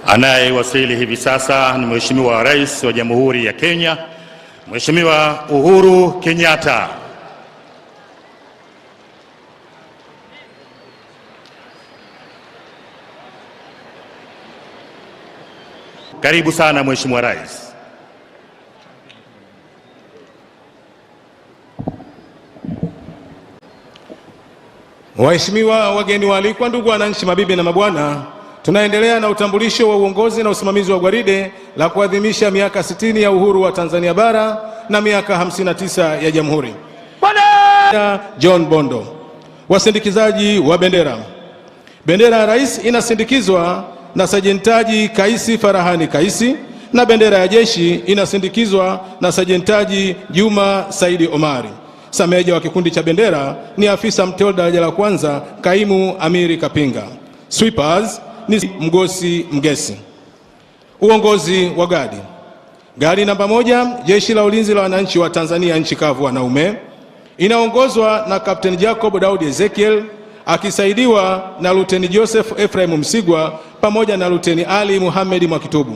Anayewasili hivi sasa ni Mheshimiwa Rais wa Jamhuri ya Kenya, Mheshimiwa Uhuru Kenyatta. Karibu sana Mheshimiwa Rais. Waheshimiwa wageni waalikwa, ndugu wananchi, mabibi na mabwana, tunaendelea na utambulisho wa uongozi na usimamizi wa gwaride la kuadhimisha miaka 60 ya uhuru wa Tanzania bara na miaka 59 ya Jamhuri. John Bondo. Wasindikizaji wa bendera. Bendera ya Rais inasindikizwa na Sajentaji Kaisi Farahani Kaisi, na bendera ya jeshi inasindikizwa na Sajentaji Juma Saidi Omari. Sameja wa kikundi cha bendera ni afisa mteule daraja la kwanza Kaimu Amiri Kapinga. Sweepers ni Mgosi Mgesi. Uongozi wa gadi. Gadi namba 1, Jeshi la Ulinzi la Wananchi wa Tanzania nchi kavu wanaume, inaongozwa na Kapteni Jacob Daudi Ezekiel akisaidiwa na Luteni Joseph Ephraim Msigwa pamoja na Luteni Ali Muhammad Mwakitubu.